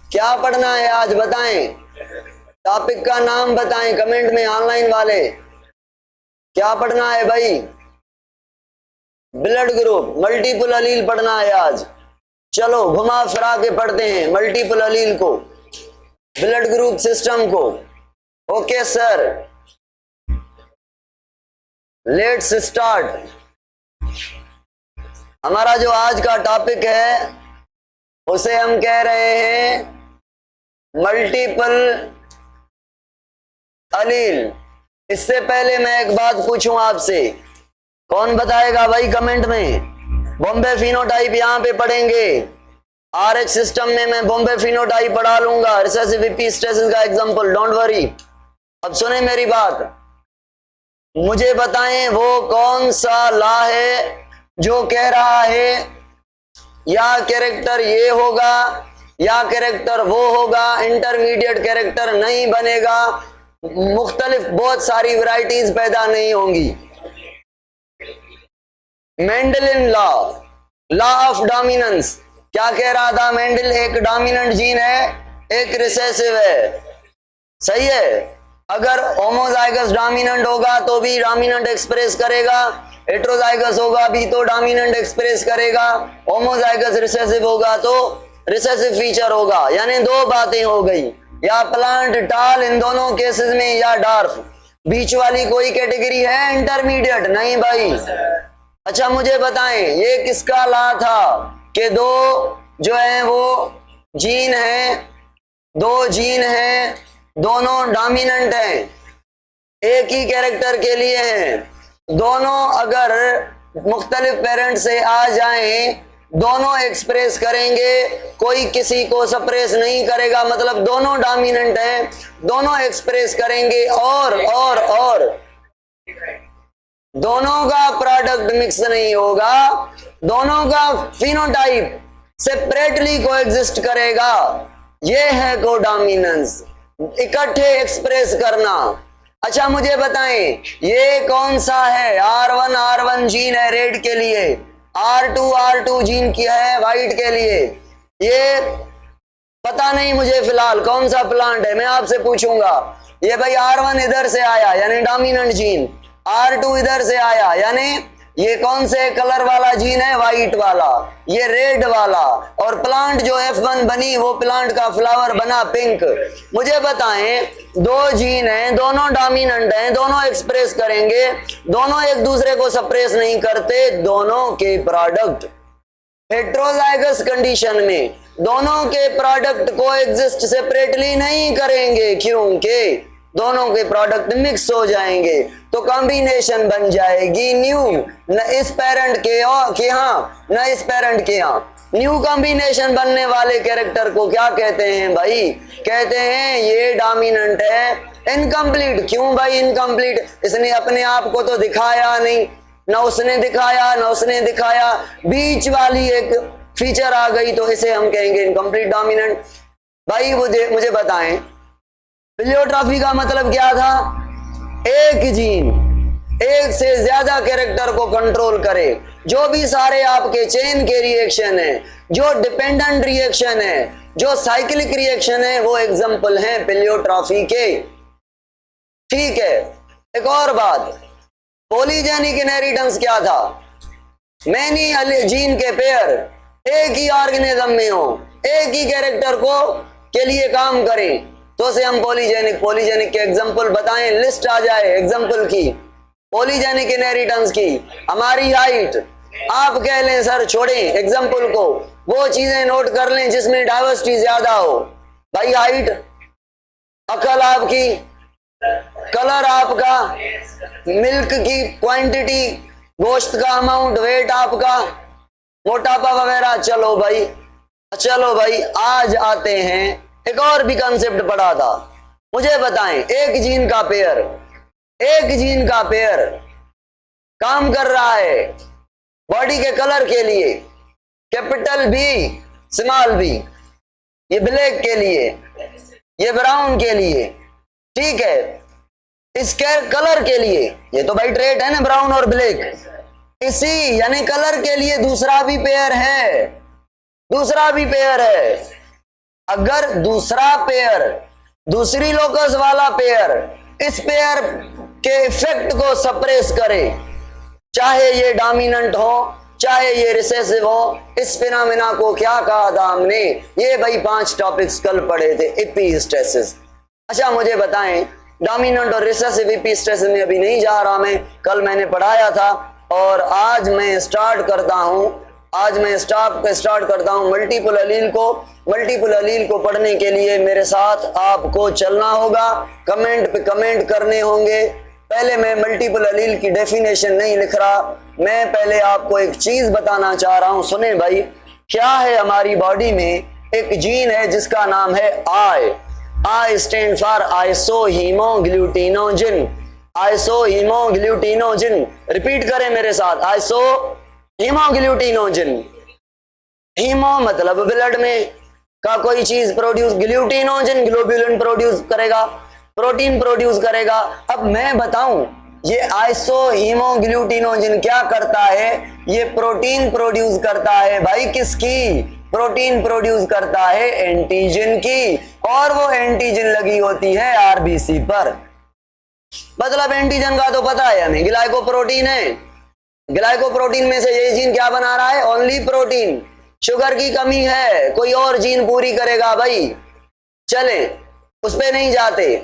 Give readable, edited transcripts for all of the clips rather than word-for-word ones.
क्या पढ़ना है आज बताएं, टॉपिक का नाम बताएं कमेंट में। ऑनलाइन वाले क्या पढ़ना है भाई? ब्लड ग्रुप, मल्टीपल अलील पढ़ना है आज। चलो घुमा फिरा के पढ़ते हैं मल्टीपल अलील को, ब्लड ग्रुप सिस्टम को। Okay sir, let's start. हमारा जो आज का टॉपिक है उसे हम कह रहे हैं मल्टीपल अलील। इससे पहले मैं एक बात पूछूं आपसे, कौन बताएगा भाई कमेंट में? बॉम्बे फिनोटाइप यहां पे पढ़ेंगे। आरएच सिस्टम में मैं बॉम्बे फिनोटाइप पढ़ा लूंगा, रिसेसिव एपिस्टेसिस का एग्जांपल, डोंट वरी। अब सुने मेरी बात, मुझे बताएं वो कौन सा लॉ है जो कह रहा है या कैरेक्टर ये होगा या कैरेक्टर वो होगा, इंटरमीडिएट कैरेक्टर नहीं बनेगा, मुख्तलिफ बहुत सारी वैरायटीज पैदा नहीं होंगी। Mendelian law, law of dominance क्या कह रहा था? मेंडल एक डोमिनेंट जीन है, एक रिसेसिव है, सही है। अगर होमोजाइगस डोमिनेंट होगा तो भी डोमिनेंट एक्सप्रेस करेगा, हेटेरोजाइगस होगा भी तो डोमिनेंट एक्सप्रेस करेगा, होमोजाइगस रिसेसिव होगा तो रिसेसिव फीचर होगा। यानी दो बातें हो गई, या प्लांट टाल इन दोनों केसेस में, या डार्फ। बीच वाली कोई कैटेगरी है इंटरमीडिएट? नहीं भाई। अच्छा मुझे बताएं ये किसका लॉ था कि दो जो है वो जीन है, दो जीन है, दोनों डोमिनेंट हैं, एक ही कैरेक्टर के लिए हैं, दोनों अगर मुख्तलिफ पेरेंट से आ जाएं दोनों एक्सप्रेस करेंगे, कोई किसी को सप्रेस नहीं करेगा, मतलब दोनों डोमिनेंट हैं, दोनों एक्सप्रेस करेंगे, और दोनों का प्रोडक्ट मिक्स नहीं होगा, दोनों का फिनोटाइप सेपरेटली कोएग्जिस्ट करेगा। ये है कोडोमिनेंस, इकट्ठे एक्सप्रेस करना। अच्छा मुझे बताएं ये कौन सा है? R1 जीन है रेड के लिए, R2 जीन की है वाइट के लिए। ये पता नहीं मुझे फिलहाल कौन सा प्लांट है, मैं आपसे पूछूंगा। ये भाई R1 इधर से आया यानी डोमिनेंट जीन, R2 इधर से आया यानी ये कौन से कलर वाला जीन है? वाइट वाला, ये रेड वाला। और प्लांट जो F1 बनी वो प्लांट का फ्लावर बना पिंक। मुझे बताएं दो जीन हैं, दोनों डोमिनेंट हैं, दोनों एक्सप्रेस करेंगे, दोनों एक दूसरे को सप्रेस नहीं करते, दोनों के प्रोडक्ट हेटेरोजाइगस कंडीशन में दोनों के प्रोडक्ट को एग्जिस्ट सेपरेटली नहीं करेंगे, क्योंकि दोनों के प्रोडक्ट मिक्स हो जाएंगे, तो कॉम्बिनेशन बन जाएगी न्यू, न इस पेरेंट के यहाँ न इस पेरेंट के यहाँ। न्यू कॉम्बिनेशन बनने वाले कैरेक्टर को क्या कहते हैं भाई? कहते हैं ये डोमिनेंट है, इनकम्प्लीट। क्यों भाई इनकम्प्लीट? इसने अपने आप को तो दिखाया नहीं, न उसने दिखाया न उसने दिखाया, बीच वाली एक फीचर आ गई तो इसे हम कहेंगे इनकम्प्लीट डोमिनेंट। भाई मुझे बताएं प्लियोट्रॉफी का मतलब क्या था? एक जीन एक से ज्यादा कैरेक्टर को कंट्रोल करे। जो भी सारे आपके चेन के रिएक्शन है, जो डिपेंडेंट रिएक्शन है, जो साइक्लिक रिएक्शन है, वो एग्जांपल हैं प्लियोट्रॉफी के। ठीक है, एक और बात, पॉलीजेनिक इनहेरिटेंस क्या था? मैनी जीन के पेयर एक ही ऑर्गेनिज्म में हो, एक ही कैरेक्टर को के लिए काम करें तो से हम पॉलीजेनिक के एग्जांपल बताएं, लिस्ट आ जाए एग्जांपल की पॉलीजेनिक इनहेरिटेंस की। हमारी हाइट, आप कह लें सर छोड़ें एग्जांपल को, वो चीजें नोट कर लें जिसमें डाइवर्सिटी ज्यादा हो। भाई हाइट, अकल आपकी, कलर आपका, मिल्क की क्वांटिटी, गोश्त का अमाउंट, वेट आपका, मोटापा वगैरह। चलो भाई आज आते हैं, एक और भी कंसेप्ट पढ़ा था। मुझे बताएं एक जीन का पेयर काम कर रहा है बॉडी के कलर के लिए, कैपिटल बी स्मॉल बी, ये ब्लैक के लिए, ये ब्राउन के लिए, ठीक है। इसके कलर के लिए, ये तो भाई ट्रेट है ना ब्राउन और ब्लैक, इसी यानी कलर के लिए दूसरा भी पेयर है, अगर दूसरा पेयर, दूसरी लोकस वाला पेयर इस पेयर के इफेक्ट को सप्रेस करे, चाहे ये डोमिनेंट हो चाहे ये रिसेसिव हो, इस फिनोमेना को क्या कहा था हमने? ये भाई 5 टॉपिक्स कल पढ़े थे, एपिस्टेसिस। अच्छा मुझे बताएं, डोमिनेंट और रिसेसिव एपिस्टेसिस में अभी नहीं जा रहा मैं, कल मैंने पढ़ाया था और आज मैं स्टार्ट करता हूं मल्टीपल अलील को। मल्टीपल अलील को पढ़ने के लिए मेरे साथ आपको चलना होगा, कमेंट पे कमेंट करने होंगे। पहले मैं मल्टीपल अलील की डेफिनेशन नहीं लिख रहा, मैं पहले आपको एक चीज बताना चाह रहा हूं। सुने भाई, क्या है हमारी बॉडी में एक जीन है जिसका नाम है आई स्टैंड फॉर आइसोहीमोग्लूटिनोजिन। आइसोहीमोग्लूटिनोजिन, रिपीट करें मेरे साथ, आइसोहीमोग्लूटिनोजिन। हीमो मतलब ब्लड में का कोई चीज प्रोड्यूस, ग्लूटिनोजिन ग्लोब्यूलिन प्रोड्यूस करेगा, प्रोटीन प्रोड्यूस करेगा। अब मैं बताऊं ये आइसोहीमोग्लूटिनोजिन क्या करता है? ये प्रोटीन प्रोड्यूस करता है भाई, किसकी? प्रोटीन प्रोड्यूस करता है एंटीजन की, और वो एंटीजन लगी होती है आरबीसी पर। मतलब एंटीजन का तो पता है हमें, ग्लाइकोप्रोटीन है। ग्लाइकोप्रोटीन में से ये जीन क्या बना रहा है? Only protein. शुगर की कमी है, कोई और जीन पूरी करेगा भाई। चले उस पे नहीं जाते।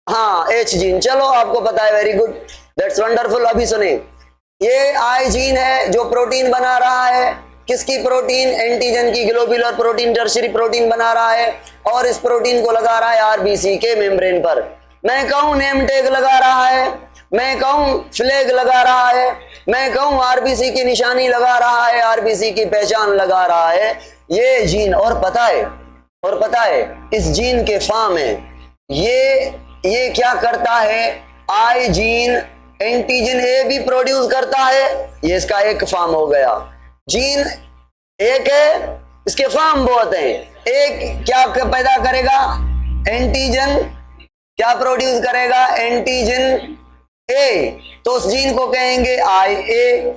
हाँ, एच जीन, चलो आपको पता है, वेरी गुड, दैट्स वंडरफुल। अभी सुने, ये आई जीन है जो प्रोटीन बना रहा है। किसकी प्रोटीन? एंटीजन की। ग्लोब्यूलर प्रोटीन, टर्शियरी प्रोटीन बना रहा है, और इस प्रोटीन को लगा रहा है आरबीसी के मेम्ब्रेन पर। मैं कहूं नेम टैग लगा रहा है, मैं कहूं फ्लैग लगा रहा है, मैं कहूं आरबीसी की निशानी लगा रहा है, आरबीसी की पहचान लगा रहा है ये जीन। और पता है इस जीन के फॉर्म है, ये क्या करता है? आई जीन एंटीजन ए भी प्रोड्यूस करता है, ये इसका एक फॉर्म हो गया। जीन एक है, इसके फॉर्म बहुत हैं। एक क्या पैदा करेगा? एंटीजन क्या प्रोड्यूस करेगा? एंटीजन ए, तो उस जीन को कहेंगे आई ए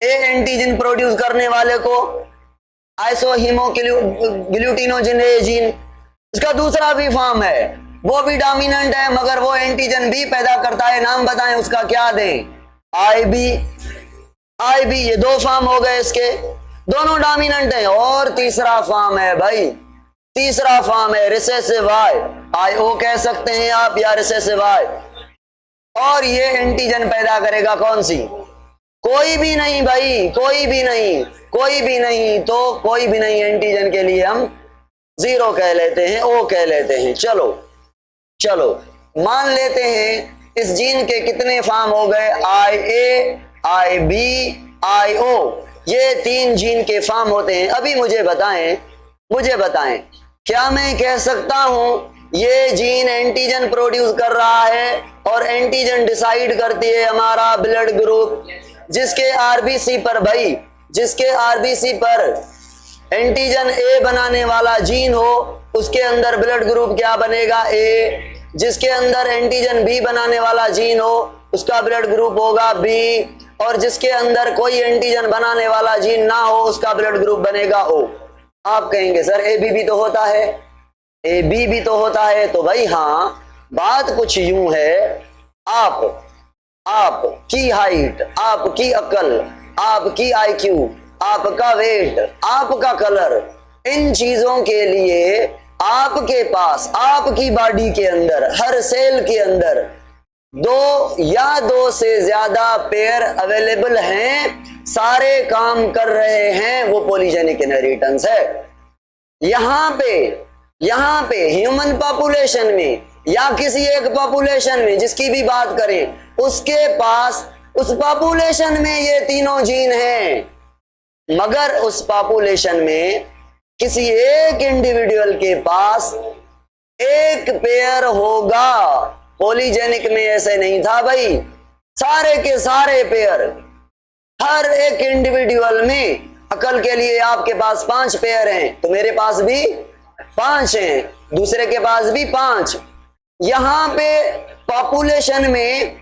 एंटीजन प्रोड्यूस करने वाले को आइसोहीमोग्लूटिनोजिन ए जीन। इसका दूसरा भी फॉर्म है, वो भी डोमिनेंट है, मगर वो एंटीजन बी पैदा करता है। नाम बताएं उसका, क्या दें? आई बी। ये 2 फॉर्म हो गए इसके, दोनों डोमिनेंट हैं। और तीसरा फॉर्म है भाई, तीसरा फॉर्म है रिसेसिव आई ओ कह सकते हैं आप, या रिसेसिव आई। और ये एंटीजन पैदा करेगा कौन सी? कोई भी नहीं भाई, कोई भी नहीं। तो कोई भी नहीं एंटीजन के लिए हम 0 कह लेते हैं, O कह लेते हैं। चलो मान लेते हैं इस जीन के कितने फॉर्म हो गए? आई ए, आई बी, आई ओ, ये 3 जीन के फॉर्म होते हैं। अभी मुझे बताएं क्या मैं कह सकता हूं ये जीन एंटीजन प्रोड्यूस कर रहा है, और एंटीजन डिसाइड करती है हमारा ब्लड ग्रुप, जिसके आरबीसी पर भाई, जिसके आरबीसी पर एंटीजन ए बनाने वाला जीन हो, उसके अंदर ब्लड ग्रुप क्या बनेगा? ए। जिसके अंदर एंटीजन बी बनाने वाला जीन हो, उसका ब्लड ग्रुप होगा बी। और जिसके अंदर कोई एंटीजन बनाने वाला जीन ना हो, उसका ब्लड ग्रुप बनेगा ओ। आप कहेंगे सर ए बी भी तो होता है, ए बी भी तो होता है। तो भाई हाँ, बात कुछ यूं है, आपकी हाइट, आपकी अकल, आपकी आईक्यू, आपका वेट, आपका कलर, इन चीजों के लिए आपके पास, आपकी बॉडी के अंदर, हर सेल के अंदर 2 या 2 से ज्यादा पेयर अवेलेबल हैं, सारे काम कर रहे हैं, वो पॉलीजेनिक इनहेरिटेंस है। यहां पे ह्यूमन पॉपुलेशन में या किसी एक पॉपुलेशन में जिसकी भी बात करें, उसके पास उस पॉपुलेशन में ये तीनों जीन हैं, मगर उस पॉपुलेशन में किसी एक इंडिविजुअल के पास एक पेयर होगा। पॉलीजेनिक में ऐसे नहीं था भाई, सारे के सारे पेयर, हर एक इंडिविजुअल में। अकल के लिए आपके पास 5 पेयर हैं, तो मेरे पास भी 5 हैं, दूसरे के पास भी 5। यहां पे पॉपुलेशन में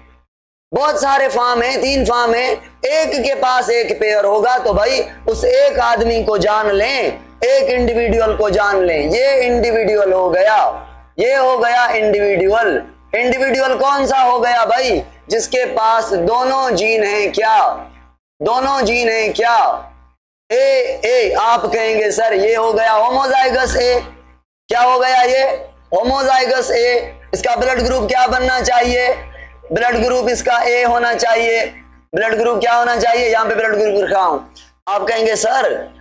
बहुत सारे फार्म हैं, 3 फार्म हैं, एक के पास एक पेयर होगा, तो भाई उस एक आदमी को जान लें, एक इंडिविजुअल को जान लें, ये इंडिविजुअल हो गया, ये हो गया इंडिविजुअल। इंडिविजुअल कौन सा हो गया भाई? जिसके पास दोनों जीन हैं। क्या? दोनों जीन हैं। क्या? ए। आप कहेंगे सर ये हो गया होमोजाइगस ए। क्या हो गया ये? होमोजाइगस ए। इसका ब्लड ग्रुप क्या बनना चाहिए? ब्लड ग्रुप इसका ए होना चाहिए। ब्लड ग्रुप क्या होना चाहिए? यहां पे ब्लड ग्रुप लिखा हूं। आप कहेंगे सर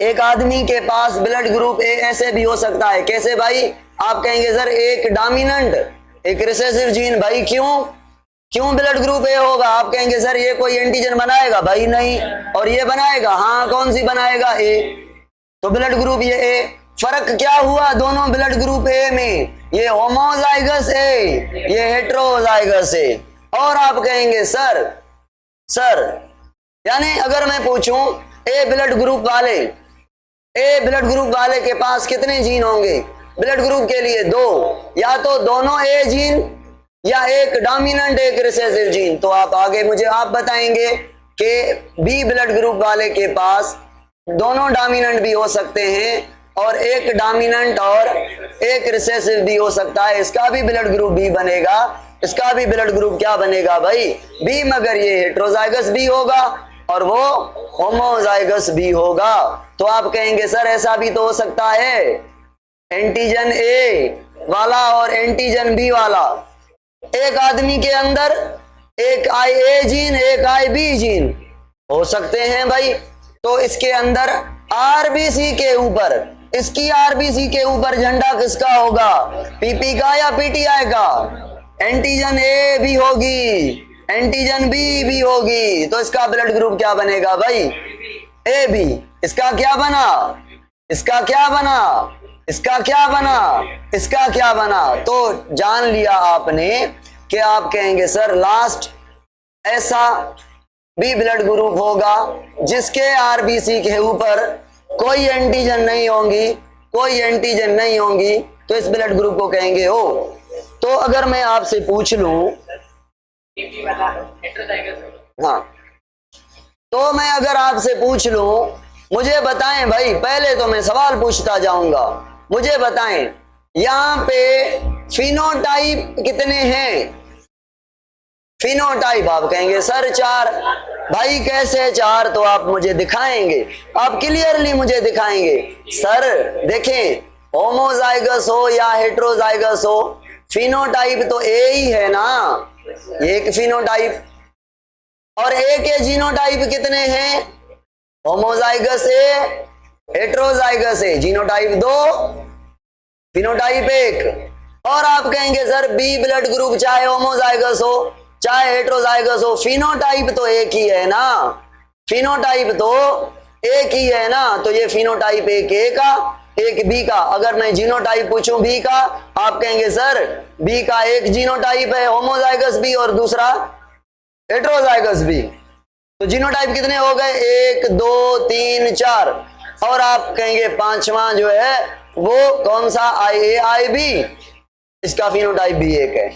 एक आदमी के पास ब्लड ग्रुप ए ऐसे भी हो सकता है। कैसे भाई? आप कहेंगे सर एक डोमिनेंट एक रिसेसिव जीन। भाई क्यों ब्लड ग्रुप ए होगा? आप कहेंगे सर ये कोई एंटीजन बनाएगा? भाई नहीं। और ये बनाएगा? हाँ। कौन सी बनाएगा? ए। तो ब्लड ग्रुप ये ए। फर्क क्या हुआ दोनों ब्लड ग्रुप ए में? ये होमोजाइगस ए, ये हेट्रोजाइगस ए। और आप कहेंगे सर यानी अगर मैं पूछूं ए ब्लड ग्रुप वाले के पास कितने जीन होंगे? ब्लड ग्रुप के लिए 2, या तो दोनों ए जीन या एक डोमिनेंट एक रिसेसिव जीन। तो आप आगे मुझे आप बताएंगे कि बी ब्लड ग्रुप वाले के पास दोनों डोमिनेंट भी हो सकते हैं और एक डोमिनेंट और एक रिसेसिव भी हो सकता है। इसका भी ब्लड ग्रुप बी बनेगा। इसका भी ब्लड ग्रुप क्या बनेगा भाई? बी। मगर ये हेट्रोजाइगस भी होगा और वो होमोजाइगस भी होगा। तो आप कहेंगे सर ऐसा भी तो हो सकता है एंटीजन ए वाला और एंटीजन बी वाला। एक आदमी के अंदर एक आई ए जीन एक आई बी जीन हो सकते हैं भाई। तो इसके अंदर आरबीसी के ऊपर, इसकी आरबीसी के ऊपर झंडा किसका होगा? पीपी का या पीटीआई का? एंटीजन ए भी होगी, एंटीजन बी भी होगी। तो इसका ब्लड ग्रुप क्या बनेगा भाई? A B. इसका क्या बना? इसका क्या बना? इसका क्या बना? इसका क्या बना? तो जान लिया आपने कि आप कहेंगे सर लास्ट ऐसा बी ब्लड ग्रुप होगा जिसके आरबीसी के ऊपर कोई एंटीजन नहीं होंगी, कोई एंटीजन नहीं होंगी। तो इस ब्लड ग्रुप को कहेंगे ओ। तो अगर मैं आपसे पूछ लूं, हाँ, तो मैं अगर आपसे पूछ लूं, मुझे बताएं भाई, पहले तो मैं सवाल पूछता जाऊंगा, मुझे बताएं यहां पे फिनोटाइप कितने हैं? फिनोटाइप आप कहेंगे सर 4। भाई कैसे 4? तो आप मुझे दिखाएंगे, आप क्लियरली मुझे दिखाएंगे। सर देखें, होमोजाइगस हो या हेट्रोजाइगस हो, फिनोटाइप तो ए ही है ना, एक फिनोटाइप। और ए के जीनोटाइप कितने हैं? Homozygous A, heterozygous A. Genotype 2, phenotype 1। और आप कहेंगे सर बी ब्लड ग्रुप चाहे होमोजाइगस हो चाहे हेट्रोजाइगस हो, फिनोटाइप तो एक ही है ना, फिनोटाइप तो एक ही है ना। तो ये फिनोटाइप एक ए का एक बी का। अगर मैं जीनोटाइप पूछूं बी का, आप कहेंगे सर बी का एक जीनोटाइप है होमोजाइगस बी और दूसरा हेट्रोजाइगस बी। तो जीनोटाइप कितने हो गए? 1 2 3 4। और आप कहेंगे पांचवा जो है वो कौन सा? आई ए आई बी। इसका फिनोटाइप भी एक है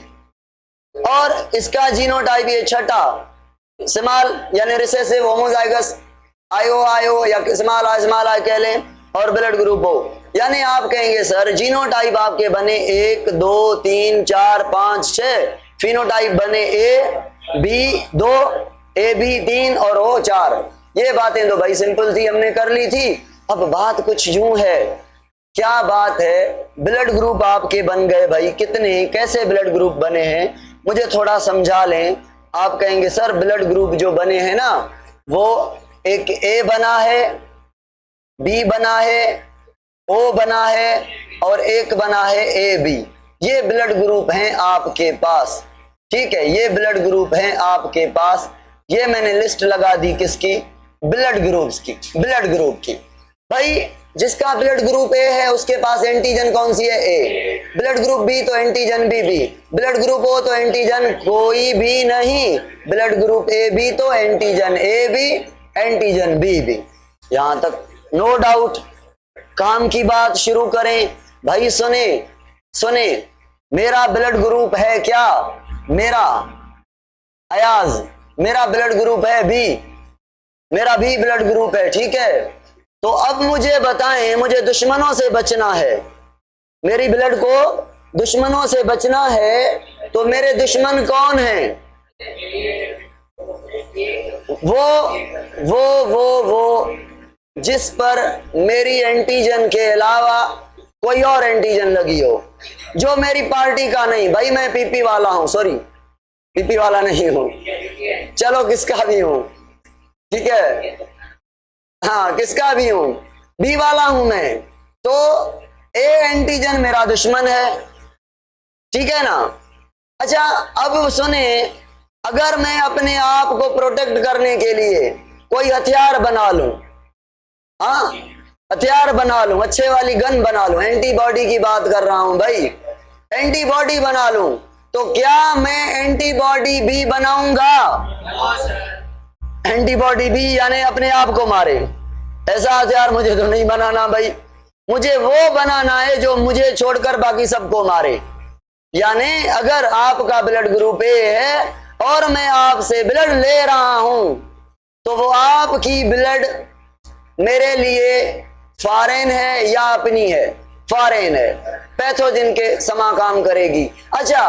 और इसका जीनोटाइप ये छठा स्मॉल यानी रिसेसिव होमोजाइगस आईओ या स्मॉल आई कह लें और ब्लड ग्रुप हो। यानी आप कहेंगे सर जीनोटाइप आपके बने 1 2 3 4 5 6, फिनोटाइप बने ए बी 2 ए बी 3 और ओ 4। ये बातें तो भाई सिंपल थी, हमने कर ली थी। अब बात कुछ यूं है। क्या बात है? ब्लड ग्रुप आपके बन गए भाई कितने, कैसे ब्लड ग्रुप बने हैं मुझे थोड़ा समझा लें। आप कहेंगे सर ब्लड ग्रुप जो बने हैं ना वो एक ए बना है, बी बना है, ओ बना है और एक बना है ए बी। ये ब्लड ग्रुप हैं आपके पास, ठीक है, ये ब्लड ग्रुप हैं आपके पास। ये मैंने लिस्ट लगा दी किसकी? ब्लड ग्रुप्स की, ब्लड ग्रुप की। भाई जिसका ब्लड ग्रुप ए है उसके पास एंटीजन कौन सी है? ए। ब्लड ग्रुप बी तो antigen B B. Blood group O तो एंटीजन कोई भी नहीं। ब्लड ग्रुप ए बी तो antigen A B, antigen B B. यहां तक नो डाउट। काम की बात शुरू करें भाई। सुने मेरा ब्लड ग्रुप है क्या? मेरा अयाज, मेरा ब्लड ग्रुप है बी, मेरा भी ब्लड ग्रुप है, ठीक है। तो अब मुझे बताएं, मुझे दुश्मनों से बचना है, मेरी ब्लड को दुश्मनों से बचना है, तो मेरे दुश्मन कौन हैं? वो जिस पर मेरी एंटीजन के अलावा कोई और एंटीजन लगी हो, जो मेरी पार्टी का नहीं। भाई मैं पीपी वाला हूं, सॉरी पीपी वाला नहीं हूं, चलो किसका भी हूं, ठीक है, हाँ किसका भी हूं, बी वाला हूं मैं, तो ए एंटीजन मेरा दुश्मन है, ठीक है ना। अच्छा अब सुने, अगर मैं अपने आप को प्रोटेक्ट करने के लिए कोई हथियार बना लूं, हाँ हथियार बना लूं, अच्छे वाली गन बना लूं, एंटीबॉडी की बात कर रहा हूं भाई, एंटीबॉडी बना लूं, तो क्या मैं एंटीबॉडी भी बनाऊंगा? एंटीबॉडी भी यानी अपने आप को मारे, ऐसा हथियार मुझे तो नहीं बनाना भाई, मुझे वो बनाना है जो मुझे छोड़कर बाकी सबको मारे। यानी अगर आपका ब्लड ग्रुप ए है और मैं आपसे ब्लड ले रहा हूं, तो वो आपकी ब्लड मेरे लिए फॉरेन है या अपनी है? फॉरेन है, पैथोजन के समा काम करेगी। अच्छा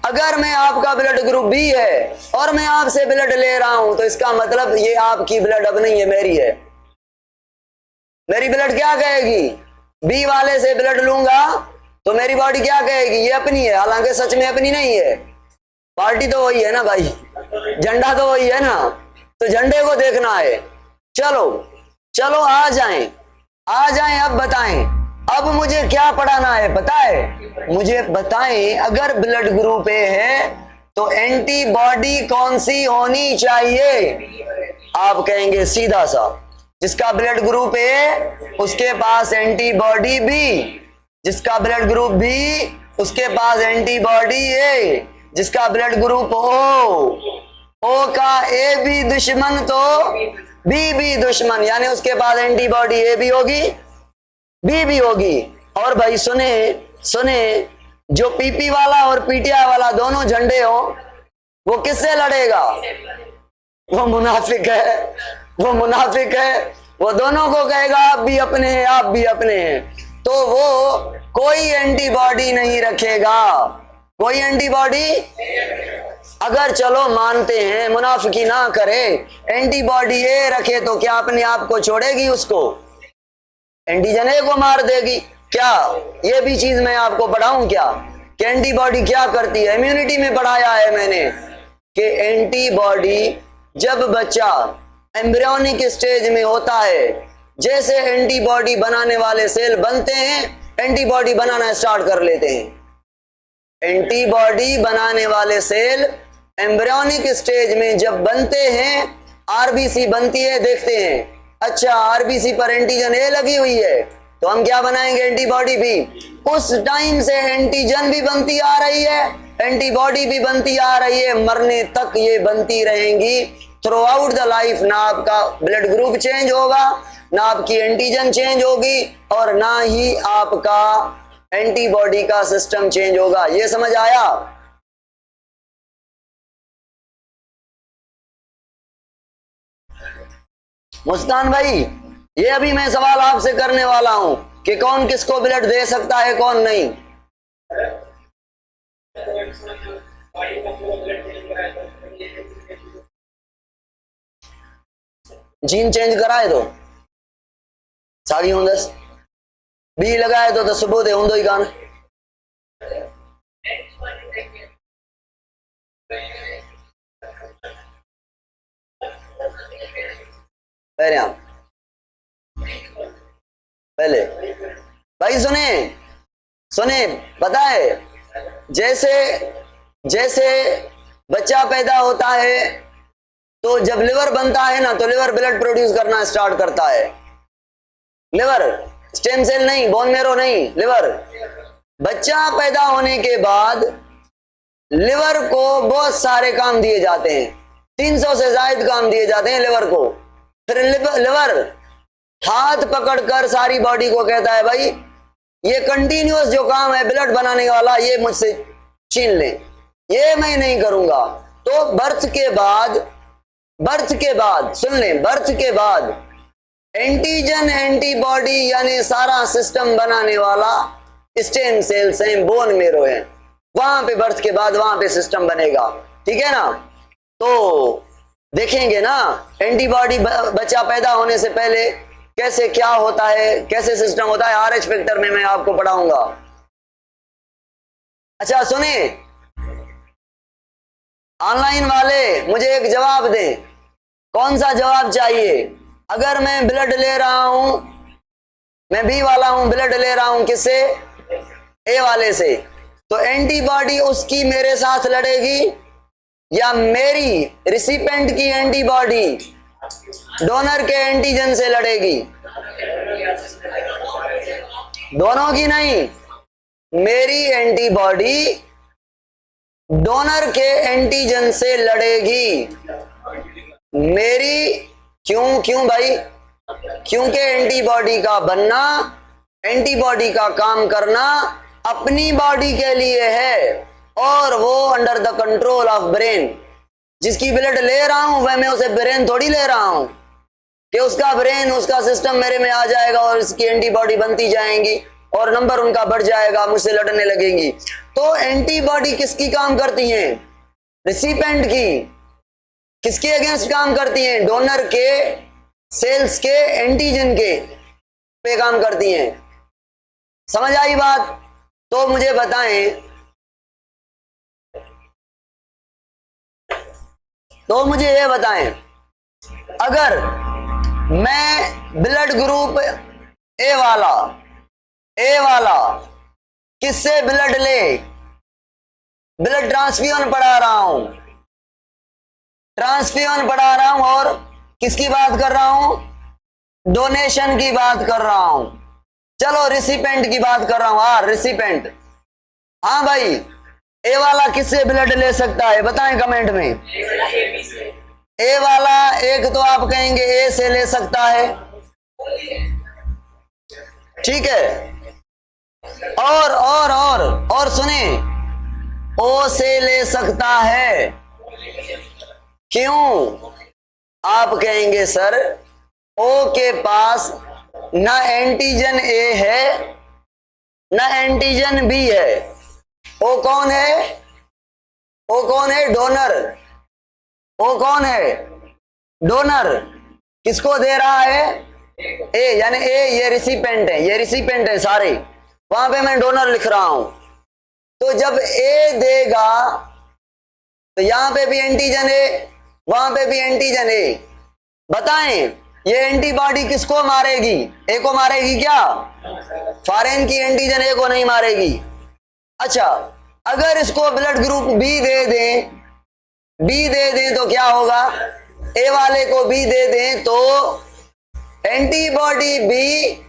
अगर मैं आपका ब्लड ग्रुप बी है और मैं आपसे ब्लड ले रहा हूं, तो इसका मतलब ये आपकी ब्लड अब नहीं है, मेरी है। मेरी ब्लड क्या कहेगी? बी वाले से ब्लड लूंगा तो मेरी बॉडी क्या कहेगी? ये अपनी है, हालांकि सच में अपनी नहीं है, पार्टी तो वही है ना भाई, झंडा तो वही है ना, तो झंडे को देखना है। चलो चलो आ जाएं, आ जाएं, अब बताएं, अब मुझे क्या पढ़ाना है पता है? मुझे बताएं, अगर ब्लड ग्रुप ए है तो एंटीबॉडी कौन सी होनी चाहिए? आप कहेंगे सीधा सा, जिसका ब्लड ग्रुप ए उसके पास एंटीबॉडी बी, जिसका ब्लड ग्रुप बी उसके पास एंटीबॉडी ए, जिसका ब्लड ग्रुप ओ का ए भी दुश्मन तो बी भी दुश्मन, यानी उसके पास एंटीबॉडी ए भी होगी बी भी होगी। और भाई सुने सुने, जो पीपी वाला और पीटीआई वाला दोनों झंडे हो, वो किससे लड़ेगा? वो मुनाफिक है, वो मुनाफिक है, वो दोनों को कहेगा आप भी अपने हैं, आप भी अपने हैं, तो वो कोई एंटीबॉडी नहीं रखेगा, कोई एंटीबॉडी। अगर चलो मानते हैं, मुनाफिकी ना करे, एंटीबॉडी ए रखे तो क्या अपने आप को छोड़ेगी? उसको एंटीजन ए को मार देगी क्या? ये भी चीज मैं आपको पढ़ाऊं क्या कि एंटीबॉडी क्या करती है? इम्यूनिटी में पढ़ाया है मैंने कि एंटीबॉडी जब बच्चा एम्ब्रियोनिक स्टेज में होता है, जैसे एंटीबॉडी बनाने वाले सेल बनते हैं, एंटीबॉडी बनाना स्टार्ट कर लेते हैं। एंटीबॉडी बनाने वाले सेल एम्ब्रियोनिक स्टेज में जब बनते हैं, आरबीसी बनती है, देखते हैं अच्छा आरबीसी पर एंटीजन ए लगी हुई है, तो हम क्या बनाएंगे? एंटीबॉडी भी। उस टाइम से एंटीजन भी बनती आ रही है, एंटीबॉडी भी बनती आ रही है, मरने तक ये बनती रहेंगी थ्रू आउट द लाइफ। ना आपका ब्लड ग्रुप चेंज होगा, ना आपकी एंटीजन चेंज होगी, और ना ही आपका एंटीबॉडी का सिस्टम चेंज होगा। ये समझ आया? मुस्कान भाई, ये अभी मैं सवाल आपसे करने वाला हूं कि कौन किसको ब्लड दे सकता है, कौन नहीं। जीन चेंज कराए तो सारी हूं, 10 बी लगाए तो सुबह दे हूं ही कान। पहले भाई सुने सुने, पता है जैसे जैसे बच्चा पैदा होता है तो जब लिवर बनता है ना, तो लिवर ब्लड प्रोड्यूस करना स्टार्ट करता है। लिवर, स्टेम सेल नहीं, बोन मेरो नहीं, लिवर। बच्चा पैदा होने के बाद लिवर को बहुत सारे काम दिए जाते हैं, 300 से ज्यादा काम दिए जाते हैं लिवर को। फिर लिवर हाथ पकड़कर सारी बॉडी को कहता है भाई ये कंटिन्यूअस जो काम है ब्लड बनाने वाला, ये मुझसे छीन ले, ये मैं नहीं करूंगा। तो बर्थ के बाद सुन लें, बर्थ के बाद एंटीजन एंटीबॉडी यानी सारा सिस्टम बनाने वाला स्टेम सेल्स हैं, बोन मेरो है, वहां पे बर्थ के बाद वहां पे सिस्टम बनेगा। ठीक है ना। तो देखेंगे ना एंटीबॉडी बच्चा पैदा होने से पहले कैसे क्या होता है, कैसे सिस्टम होता है, RH फैक्टर में मैं आपको पढ़ाऊंगा। अच्छा सुने, ऑनलाइन वाले मुझे एक जवाब दें, कौन सा जवाब चाहिए? अगर मैं ब्लड ले रहा हूं, मैं बी वाला हूं, ब्लड ले रहा हूं किससे? ए वाले से, तो एंटीबॉडी उसकी मेरे साथ लड़ेगी या मेरी रिसिपेंट की एंटीबॉडी डोनर के एंटीजन से लड़ेगी? दोनों की नहीं, मेरी एंटीबॉडी डोनर के एंटीजन से लड़ेगी। मेरी क्यों भाई? क्योंकि एंटीबॉडी का बनना, एंटीबॉडी का काम करना अपनी बॉडी के लिए है और वो under the control of brain. जिसकी ब्लड ले रहा हूं वह मैं उसे ब्रेन थोड़ी ले रहा हूं कि उसका ब्रेन, उसका सिस्टम मेरे में आ जाएगा और इसकी एंटीबॉडी बनती जाएंगी और नंबर उनका बढ़ जाएगा, मुझसे लड़ने लगेंगी। तो एंटीबॉडी किसकी काम करती हैं? रिसिपेंट की। किसके अगेंस्ट काम करती हैं? डोनर के सेल्स के एंटीजन के पे काम करती हैं। समझ आई बात? तो मुझे बताएं, तो मुझे ये बताएं, अगर मैं ब्लड ग्रुप ए वाला किससे ब्लड ले, ब्लड ट्रांसफ्यूजन पढ़ा रहा हूं और किसकी बात कर रहा हूं? डोनेशन की बात कर रहा हूं। चलो रिसिपेंट की बात कर रहा हूं। हाँ रिसिपेंट, हाँ भाई, ए वाला किससे ब्लड ले सकता है? बताएं कमेंट में। ए वाला एक तो आप कहेंगे ए से ले सकता है, ठीक है, और सुने, ओ से ले सकता है। क्यों? आप कहेंगे सर ओ के पास ना एंटीजन ए है ना एंटीजन बी है। ओ कौन है? डोनर। ओ कौन है? डोनर। किसको दे रहा है? ए, यानी ए ये रिसिपेंट है सारे, वहां पे मैं डोनर लिख रहा हूं। तो जब ए देगा तो यहां पे भी एंटीजन ए, वहां पे भी एंटीजन ए। बताएं ये एंटीबॉडी किसको मारेगी? ए को मारेगी क्या? फॉरेन की एंटीजन ए को नहीं मारेगी। अच्छा, अगर इसको ब्लड ग्रुप बी दे दें तो क्या होगा? ए वाले को बी दे दें तो एंटीबॉडी बी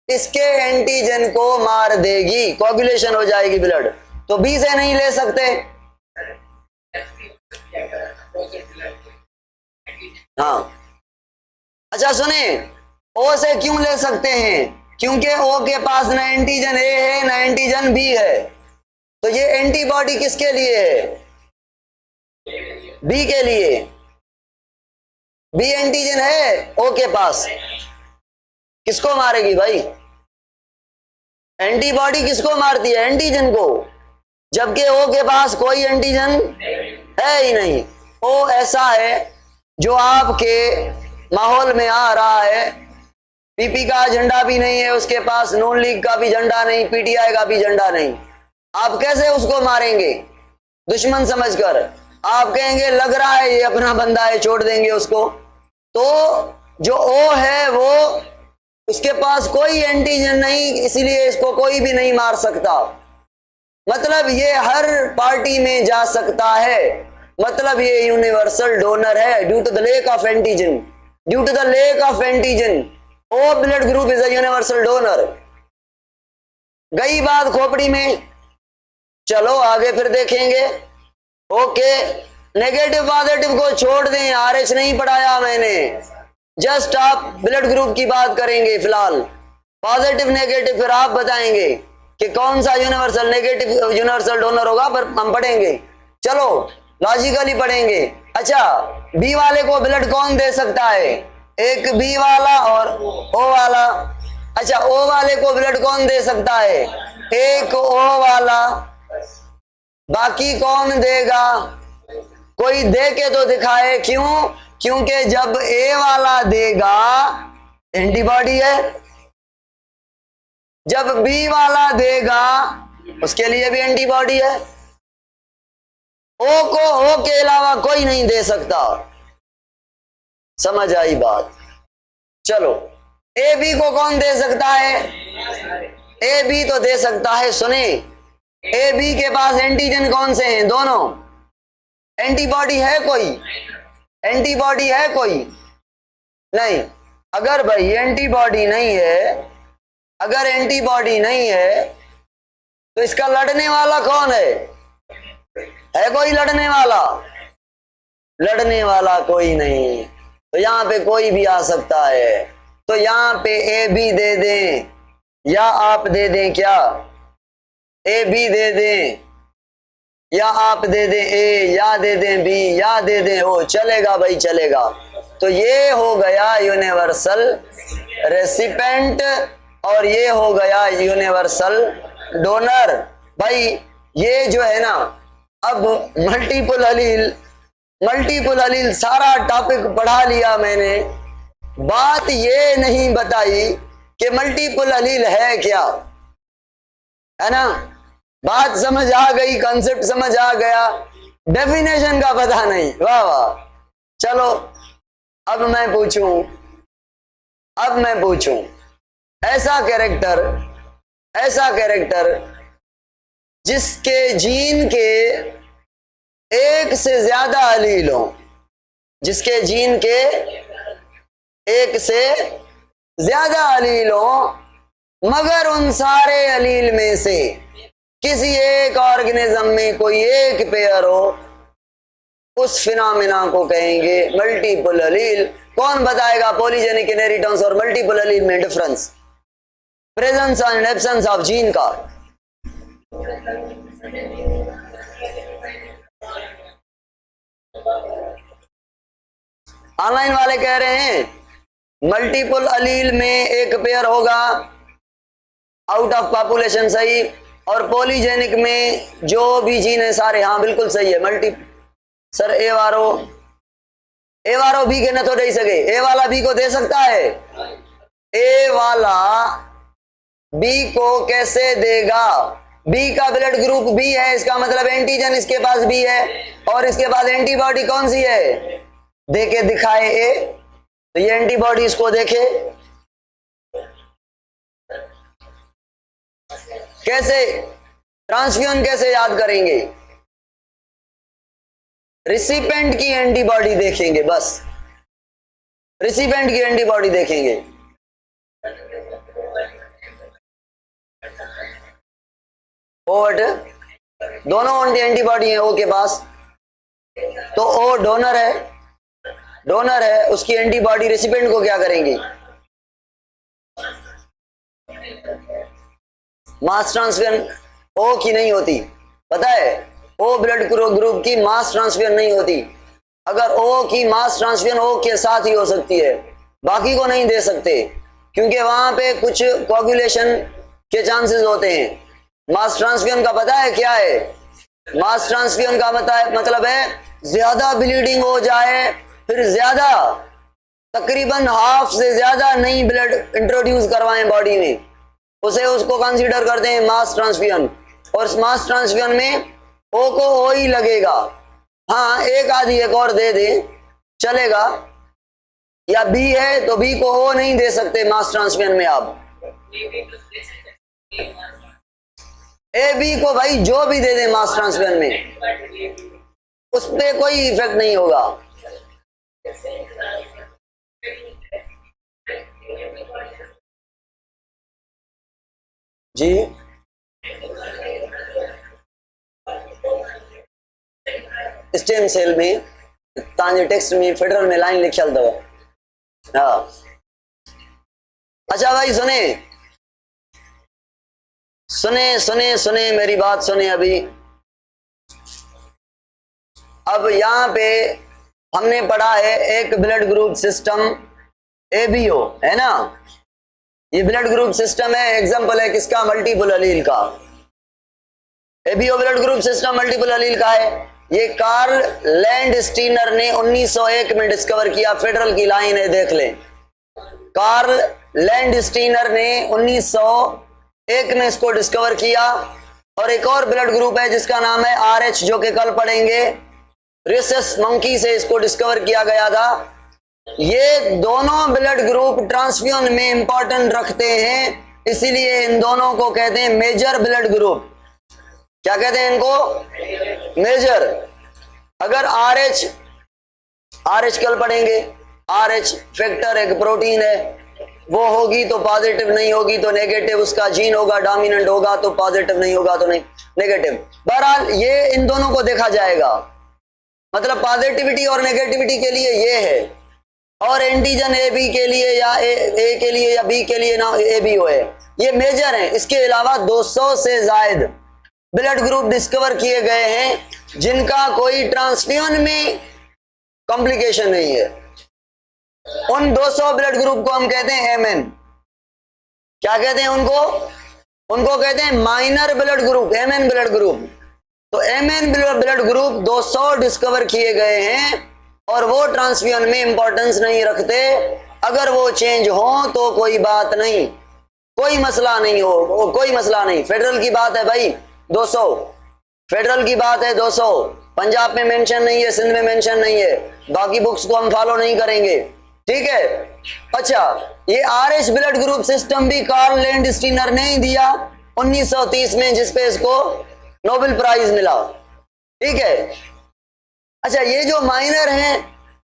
इसके एंटीजन को मार देगी, कोगुलेशन हो जाएगी ब्लड। तो बी से नहीं ले सकते। हाँ, अच्छा सुने, ओ से क्यों ले सकते हैं? क्योंकि ओ के पास ना एंटीजन ए है ना एंटीजन बी है। तो ये एंटीबॉडी किसके लिए है? बी के लिए। बी एंटीजन है ओ के पास, किसको मारेगी भाई? एंटीबॉडी किसको मारती है? एंटीजन को, जबकि ओ के पास कोई एंटीजन है ही नहीं। ओ ऐसा है जो आपके माहौल में आ रहा है, पीपी का झंडा भी नहीं है उसके पास, नून लीग का भी झंडा नहीं, पीटीआई का भी झंडा नहीं। आप कैसे उसको मारेंगे? दुश्मन समझकर। आप कहेंगे लग रहा है ये अपना बंदा है, छोड़ देंगे उसको। तो जो ओ है वो, उसके पास कोई एंटीजन नहीं, इसीलिए इसको कोई भी नहीं मार सकता। मतलब ये हर पार्टी में जा सकता है, मतलब ये यूनिवर्सल डोनर है। Due to the lack of antigen, O blood group is a universal donor. गई बात खोपड़ी में। चलो आगे फिर देखेंगे। ओके, नेगेटिव पॉजिटिव को छोड़ दें, RH नहीं पढ़ाया मैंने, जस्ट आप ब्लड ग्रुप की बात करेंगे फिलहाल। पॉजिटिव नेगेटिव फिर आप बताएंगे कि कौन सा यूनिवर्सल डोनर होगा, पर हम पढ़ेंगे। चलो लॉजिकली पढ़ेंगे। अच्छा, बी वाले को ब्लड कौन दे सकता है? एक बी वाला और ओ वाला। अच्छा, ओ वाले को ब्लड कौन दे सकता है? एक ओ वाला। बाकी कौन देगा? कोई दे के तो दिखाए। क्यों? क्योंकि जब ए वाला देगा एंटीबॉडी है, जब बी वाला देगा उसके लिए भी एंटीबॉडी है। ओ को ओ के अलावा कोई नहीं दे सकता। समझ आई बात? चलो, ए बी को कौन दे सकता है? ए बी तो दे सकता है। सुने, ए बी के पास एंटीजन कौन से हैं? दोनों। एंटीबॉडी है कोई? एंटीबॉडी है कोई? नहीं। अगर भाई एंटीबॉडी नहीं है, अगर एंटीबॉडी नहीं है तो इसका लड़ने वाला कौन है? है कोई लड़ने वाला? लड़ने वाला कोई नहीं। तो यहां पे कोई भी आ सकता है। तो यहां पे ए बी दे दें या आप दे दें। क्या? ए बी दे दें या आप दे दें ए, या दे दें बी, या दे दें ओ, चलेगा भाई, चलेगा। तो ये हो गया यूनिवर्सल रेसिपेंट और ये हो गया यूनिवर्सल डोनर। भाई ये जो है ना, अब मल्टीपल अलील सारा टॉपिक पढ़ा लिया मैंने। बात ये नहीं बताई कि मल्टीपल अलील है क्या, है ना? बात समझ आ गई, कॉन्सेप्ट समझ आ गया, डेफिनेशन का पता नहीं। वाह वाह। चलो अब मैं पूछूं ऐसा कैरेक्टर जिसके जीन के एक से ज्यादा अलील हो, जिसके जीन के एक से ज्यादा अलील हो, मगर उन सारे अलील में से किसी एक ऑर्गेनिज्म में कोई एक पेयर हो, उस फिनोमेना को कहेंगे मल्टीपल अलील। कौन बताएगा पॉलीजेनिक इनहेरिटेंस और मल्टीपल अलील में difference, presence and absence of gene का? ऑनलाइन वाले कह रहे हैं मल्टीपल अलील में एक पेयर होगा आउट ऑफ पॉपुलेशन, सही। और पॉलीजेनिक में जो भी जीन है सारे, हाँ बिल्कुल सही है। मल्टी सर ए वारो बी के न तो दे सके, ए वाला बी को दे सकता है? ए वाला बी को कैसे देगा? बी का ब्लड ग्रुप बी है, इसका मतलब एंटीजन इसके पास बी है और इसके पास एंटीबॉडी कौन सी है? देके दिखाए ए, तो ये एंटीबॉडी इसको देखे। कैसे ट्रांसफ्यूजन कैसे याद करेंगे? रिसिपेंट की एंटीबॉडी देखेंगे, बस रिसिपेंट की एंटीबॉडी देखेंगे। और दोनों एंटीबॉडी है ओ के पास, तो ओ डोनर है, उसकी एंटीबॉडी रिसिपेंट को क्या करेंगी? मास ट्रांसफ्यूजन ओ की नहीं होती, पता है? ओ ब्लड ग्रुप की मास ट्रांसफ्यूजन नहीं होती। अगर ओ की मास ट्रांसफ्यूजन ओ के साथ ही हो सकती है, बाकी को नहीं दे सकते, क्योंकि वहां पे कुछ कोagulation के चांसेस होते हैं। मास ट्रांसफ्यूजन का पता है क्या है? मास ट्रांसफ्यूजन का मतलब है ज्यादा ब्लीडिंग हो जाए, फिर ज्यादा, तकरीबन हाफ से ज्यादा नई ब्लड इंट्रोड्यूस करवाएं बॉडी में, उसको कंसीडर करते हैं मास ट्रांसफ्यूजन। और मास ट्रांसफ्यूजन में ओ को ओ ही लगेगा। हाँ, एक आधी एक और दे दे चलेगा, या बी है तो बी को ओ नहीं दे सकते मास ट्रांसफ्यूजन में। आप ए बी को भाई जो भी दे दे मास ट्रांसफ्यूजन में, उस पर कोई इफेक्ट नहीं होगा। जी स्टेम सेल में तांजे टेक्स्ट में फेडरल में लाइन लिखल दो। हाँ अच्छा भाई, सुने मेरी बात सुने। अभी अब यहां पे हमने पढ़ा है एक ब्लड ग्रुप सिस्टम एबीओ है ना, ये ब्लड ग्रुप सिस्टम है, एग्जांपल है किसका, मल्टीपल अलील का। ABO blood group system multiple allele का है। ये कार्ल लैंडस्टीनर ने 1901 में डिस्कवर किया। फेडरल की लाइन है, देख लें। कार्ल लैंडस्टीनर ने 1901 में इसको डिस्कवर किया। और एक और ब्लड ग्रुप है जिसका नाम है RH, जो कि कल पढ़ेंगे। रिसस मंकी से इसको डिस्कवर किया गया था। ये दोनों ब्लड ग्रुप ट्रांसफ्यूजन में इंपॉर्टेंट रखते हैं, इसीलिए इन दोनों को कहते हैं मेजर ब्लड ग्रुप। क्या कहते हैं इनको? मेजर। अगर RH कल पढ़ेंगे, RH फैक्टर एक प्रोटीन है, वो होगी तो पॉजिटिव, नहीं होगी तो नेगेटिव। उसका जीन होगा, डोमिनेंट होगा तो पॉजिटिव, नहीं होगा तो नहीं नेगेटिव। बहरहाल ये इन दोनों को देखा जाएगा, मतलब पॉजिटिविटी और नेगेटिविटी के लिए ये है, और एंटीजन AB के लिए या A के लिए या B के लिए ना ABO है। ये मेजर है। इसके अलावा 200 से ज्यादा ब्लड ग्रुप डिस्कवर किए गए हैं जिनका कोई ट्रांसफ्यूजन में कॉम्प्लिकेशन नहीं है। उन 200 ब्लड ग्रुप को हम कहते हैं MN। क्या कहते हैं उनको कहते हैं minor blood group, MN blood group. तो MN ब्लड ग्रुप 200 डिस्कवर किए गए हैं और वो ट्रांसफ्यूजन में इंपॉर्टेंस नहीं रखते। अगर वो चेंज हो तो कोई बात नहीं, कोई मसला नहीं हो, कोई मसला नहीं। फेडरल की बात है भाई 200, फेडरल की बात है 200। पंजाब में मेंशन नहीं है, सिंध में मेंशन नहीं है, बाकी बुक्स को हम फॉलो नहीं करेंगे, ठीक है। अच्छा, ये RH ब्लड ग्रुप सिस्टम भी कार्ल लैंडस्टीनर ने ही दिया 1930 में, जिसपे इसको नोबेल प्राइज मिला, ठीक है। अच्छा, ये जो माइनर हैं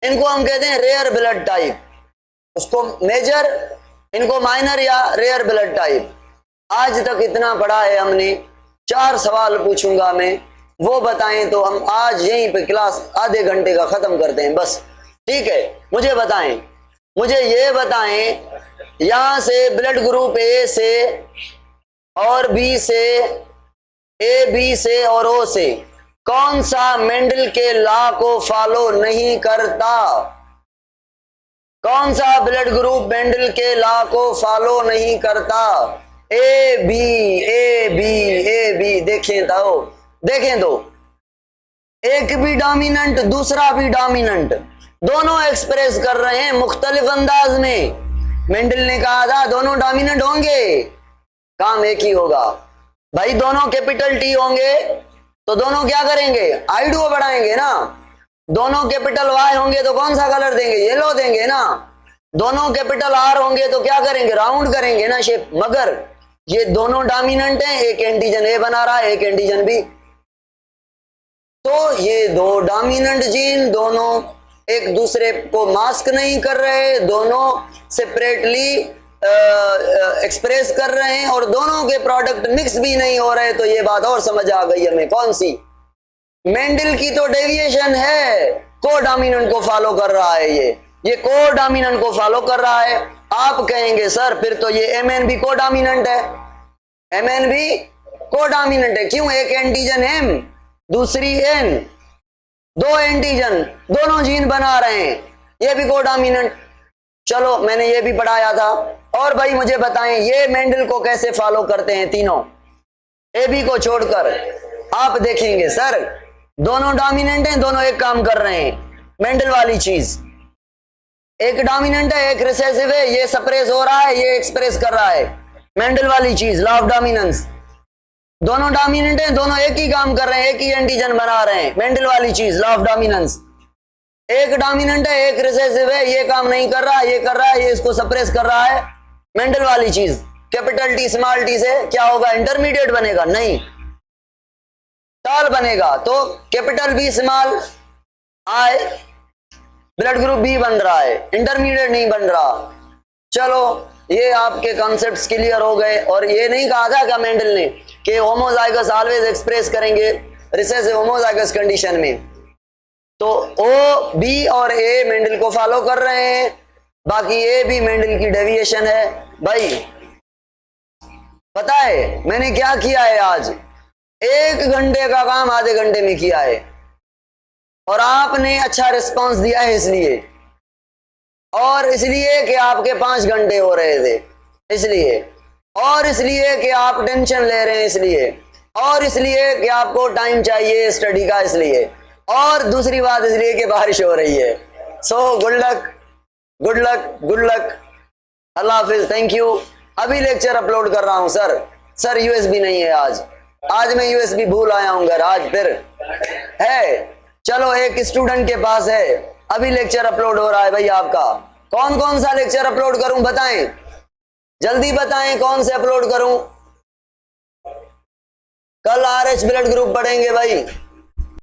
इनको हम कहते हैं रेयर ब्लड टाइप, उसको मेजर, इनको माइनर या रेयर ब्लड टाइप। आज तक इतना पढ़ा है हमने, 4 सवाल पूछूंगा मैं, वो बताएं तो हम आज यहीं पे क्लास आधे घंटे का खत्म करते हैं बस, ठीक है। मुझे बताएं, मुझे ये बताएं, यहां से ब्लड ग्रुप A से और B से, AB से और O से कौन सा मेंडल के लॉ को फॉलो नहीं करता? कौन सा ब्लड ग्रुप मेंडल के लॉ को फॉलो नहीं करता? AB AB AB। देखें तो एक भी डोमिनेंट, दूसरा भी डोमिनेंट, दोनों एक्सप्रेस कर रहे हैं मुख्तलिफ अंदाज में। मेंडल ने कहा था दोनों डोमिनेंट होंगे, काम एक ही होगा भाई। दोनों कैपिटल T होंगे तो दोनों क्या करेंगे? I2O बढ़ाएंगे ना। दोनों कैपिटल Y होंगे तो कौन सा कलर देंगे? येलो देंगे ना। दोनों कैपिटल R होंगे तो क्या करेंगे? राउंड करेंगे ना शेप। मगर ये दोनों डोमिनेंट हैं, एक एंटीजन A बना रहा है, एक एंटीजन B। तो ये दो डोमिनेंट जीन दोनों एक दूसरे को मास्क नहीं कर रहे, दोनों सेपरेटली एक्सप्रेस कर रहे हैं और दोनों के प्रोडक्ट मिक्स भी नहीं हो रहे। तो ये बात और समझ आ गई हमें, कौन सी? मेंडल की तो डेविएशन है, को डोमिनेंट को फॉलो कर रहा है, ये को डोमिनेंट को फॉलो कर रहा है। आप कहेंगे सर फिर तो ये MN भी को डोमिनेंट है, MN भी को डोमिनेंट है। क्यों? एक एंटीजन M, दूसरी N, दो एंटीजन, दोनों जीन बना रहे हैं, ये भी को डोमिनेंट। चलो, मैंने ये भी पढ़ाया था। और भाई मुझे बताएं, ये मेंडल को कैसे फॉलो करते हैं तीनों, AB को छोड़कर? आप देखेंगे सर दोनों डोमिनेंट हैं, दोनों एक काम कर रहे हैं। मेंडल वाली चीज, एक डोमिनेंट है, एक रिसेसिव है, ये सप्रेस हो रहा है, ये एक्सप्रेस कर रहा है। मेंडल वाली चीज, लॉ ऑफ डोमिनेंस, दोनों डोमिनेंट हैं, दोनों एक ही काम कर रहे हैं, एक ही एंटीजन बना रहे हैं। मेंडल वाली चीज, लॉ ऑफ डोमिनेंस, एक डोमिनेंट है, एक रिसेसिव है, ये काम नहीं कर रहा, ये कर रहा है, ये इसको सप्रेस कर रहा है। मेंडल वाली चीज, कैपिटल T स्मॉल t से क्या होगा? इंटरमीडिएट बनेगा? नहीं, टॉल बनेगा। तो capital B small I, blood group B बन रहा है, इंटरमीडिएट नहीं बन रहा। चलो, ये आपके कॉन्सेप्ट्स क्लियर हो गए। और ये नहीं कहा था क्या मेंडल ने कि होमोजाइगस ऑलवेज एक्सप्रेस करेंगे रिसेसिव होमोजाइगस कंडीशन में? तो O, B और A मेंडल को फॉलो कर रहे हैं, बाकी A भी मेंडल की डेविएशन है। भाई पता है मैंने क्या किया है आज? 1 घंटे का काम आधे घंटे में किया है और आपने अच्छा रिस्पांस दिया है इसलिए। और इसलिए कि आपके 5 घंटे हो रहे थे इसलिए, और इसलिए कि आप टेंशन ले रहे हैं इसलिए, और इसलिए कि आपको टाइम चाहिए स्टडी का इसलिए, और दूसरी बात इसलिए कि बारिश हो रही है। So good luck, good luck, good luck, Allah Hafiz, thank you. अभी लेक्चर अपलोड कर रहा हूं सर यूएसबी नहीं है आज मैं यूएसबी भूल आया हूं घर, आज फिर है। चलो एक स्टूडेंट के पास है, अभी लेक्चर अपलोड हो रहा है भाई आपका। कौन कौन सा लेक्चर अपलोड करूं बताएं, जल्दी बताएं कौन से अपलोड करूं। कल आरएच ब्लड ग्रुप पढ़ेंगे भाई।